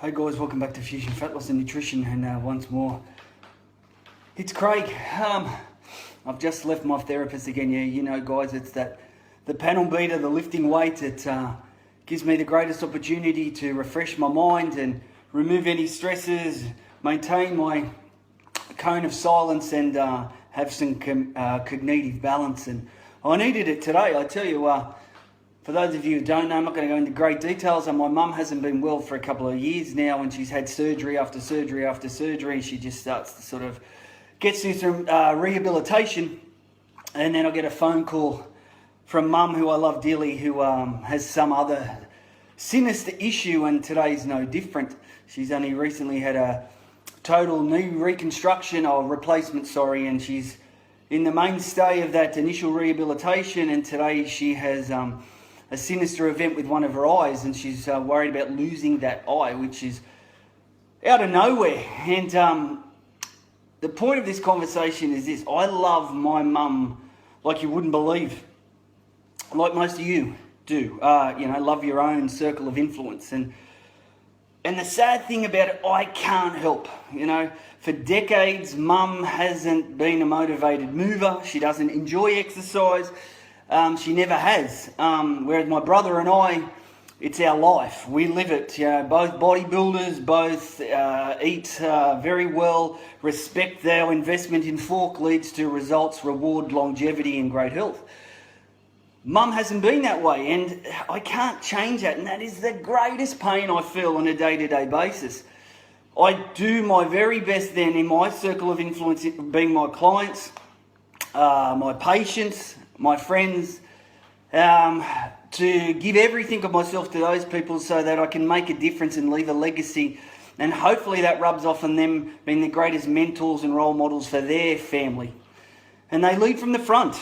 Hey guys, welcome back to Fusion Fat Loss and Nutrition, and once more, it's Craig. I've just left my therapist again. Yeah, you know guys, it's the panel beater, the lifting weight. It gives me the greatest opportunity to refresh my mind and remove any stresses, maintain my cone of silence, and have some cognitive balance. And I needed it today, I tell you. For those of you who don't know, I'm not going to go into great details. And my mum hasn't been well for a couple of years now, and she's had surgery after surgery after surgery. She just starts to sort of get through some rehabilitation. And then I get a phone call from mum, who I love dearly, who has some other sinister issue, and today's no different. She's only recently had a total knee reconstruction, or replacement, sorry, and she's in the mainstay of that initial rehabilitation, and today she has a sinister event with one of her eyes, and she's worried about losing that eye, which is out of nowhere. And the point of this conversation is this: I love my mum like you wouldn't believe, like most of you do. Love your own circle of influence. And the sad thing about it, I can't help. For decades, mum hasn't been a motivated mover. She doesn't enjoy exercise. She never has. Whereas my brother and I, it's our life. We live it. Both bodybuilders, both eat very well, respect our investment in fork leads to results, reward, longevity, and great health. Mum hasn't been that way, and I can't change that. And that is the greatest pain I feel on a day-to-day basis. I do my very best then in my circle of influence, being my clients, my patients, my friends, to give everything of myself to those people so that I can make a difference and leave a legacy. And hopefully that rubs off on them being the greatest mentors and role models for their family. And they lead from the front.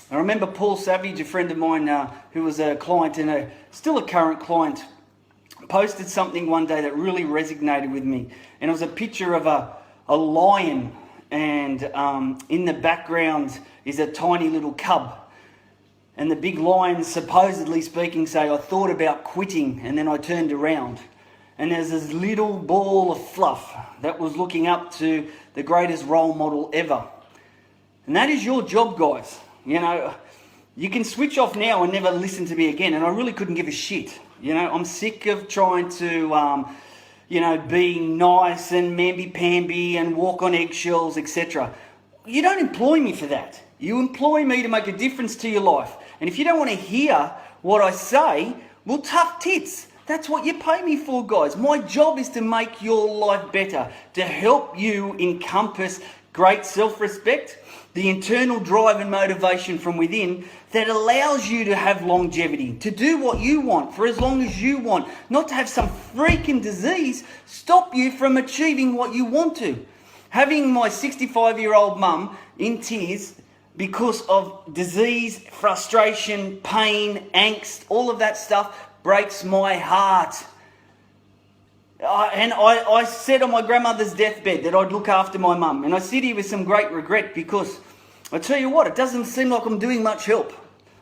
I remember Paul Savage, a friend of mine who was a client and still a current client, posted something one day that really resonated with me. And it was a picture of a lion, and in the background is a tiny little cub. And the big lion, supposedly speaking, say, "I thought about quitting and then I turned around." And there's this little ball of fluff that was looking up to the greatest role model ever. And that is your job, guys. You can switch off now and never listen to me again. And I really couldn't give a shit. I'm sick of trying to, be nice and mamby-pamby and walk on eggshells, etc. You don't employ me for that. You employ me to make a difference to your life. And if you don't want to hear what I say, well, tough tits. That's what you pay me for, guys. My job is to make your life better, to help you encompass great self-respect, the internal drive and motivation from within that allows you to have longevity, to do what you want for as long as you want, not to have some freaking disease stop you from achieving what you want to. Having my 65-year-old mum in tears because of disease, frustration, pain, angst, all of that stuff breaks my heart. And I said on my grandmother's deathbed that I'd look after my mum. And I sit here with some great regret because I tell you what, it doesn't seem like I'm doing much help.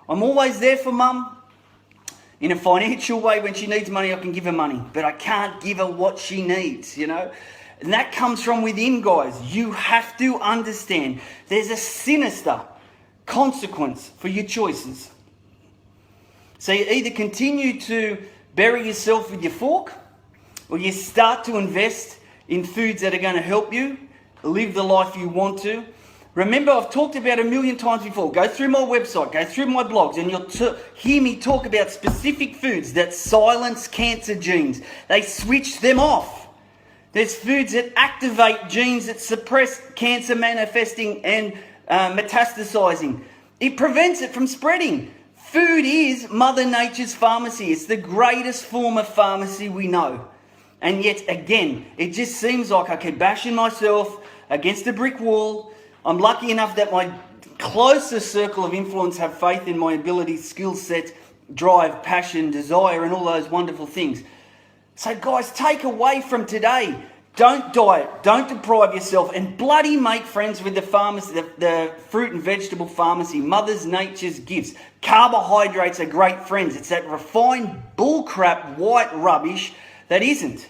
I'm always there for mum. In a financial way, when she needs money, I can give her money. But I can't give her what she needs, And that comes from within, guys. You have to understand there's a sinister consequence for your choices. So you either continue to bury yourself with your fork, or you start to invest in foods that are going to help you live the life you want to. Remember, I've talked about 1,000,000 times before. Go through my website, go through my blogs, and you'll hear me talk about specific foods that silence cancer genes. They switch them off. There's foods that activate genes that suppress cancer manifesting and metastasizing. It prevents it from spreading. Food is Mother Nature's pharmacy. It's the greatest form of pharmacy we know. And yet again, it just seems like I keep bashing myself against a brick wall. I'm lucky enough that my closest circle of influence have faith in my ability, skill set, drive, passion, desire, and all those wonderful things. So guys, take away from today. Don't diet, don't deprive yourself, and bloody make friends with the pharmacy, the fruit and vegetable pharmacy, Mother Nature's gifts. Carbohydrates are great friends. It's that refined bullcrap white rubbish that isn't.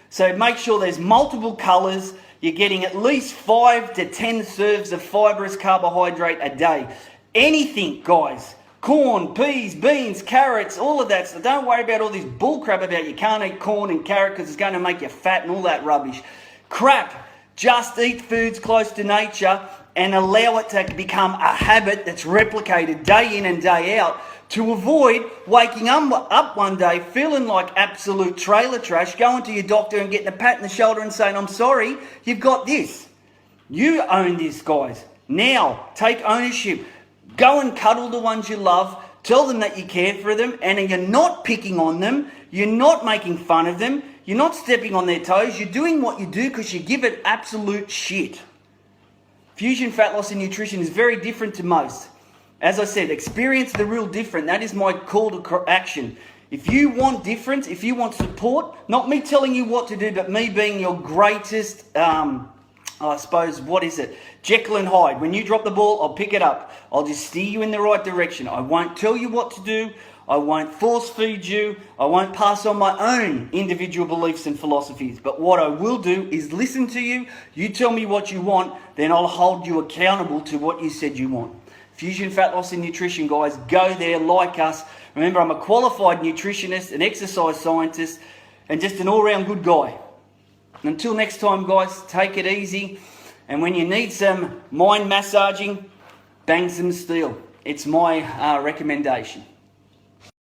So make sure there's multiple colours. You're getting at least 5 to 10 serves of fibrous carbohydrate a day. Anything, guys. Corn, peas, beans, carrots, all of that. So don't worry about all this bull crap about you can't eat corn and carrot because it's going to make you fat and all that rubbish. Crap. Just eat foods close to nature and allow it to become a habit that's replicated day in and day out to avoid waking up one day feeling like absolute trailer trash, going to your doctor and getting a pat in the shoulder and saying, I'm sorry, you've got this. You own this, guys. Now, take ownership. Go and cuddle the ones you love. Tell them that you care for them and you're not picking on them. You're not making fun of them. You're not stepping on their toes. You're doing what you do because you give it absolute shit. Fusion fat loss and nutrition is very different to most. As I said, experience the real different. That is my call to action. If you want difference, if you want support, not me telling you what to do, but me being your greatest, I suppose, what is it? Jekyll and Hyde. When you drop the ball, I'll pick it up. I'll just steer you in the right direction. I won't tell you what to do. I won't force feed you. I won't pass on my own individual beliefs and philosophies. But what I will do is listen to you. You tell me what you want, then I'll hold you accountable to what you said you want. Fusion Fat Loss and Nutrition, guys. Go there, like us. Remember, I'm a qualified nutritionist, an exercise scientist, and just an all-round good guy. Until next time, guys, take it easy. And when you need some mind massaging, bang some steel. It's my recommendation.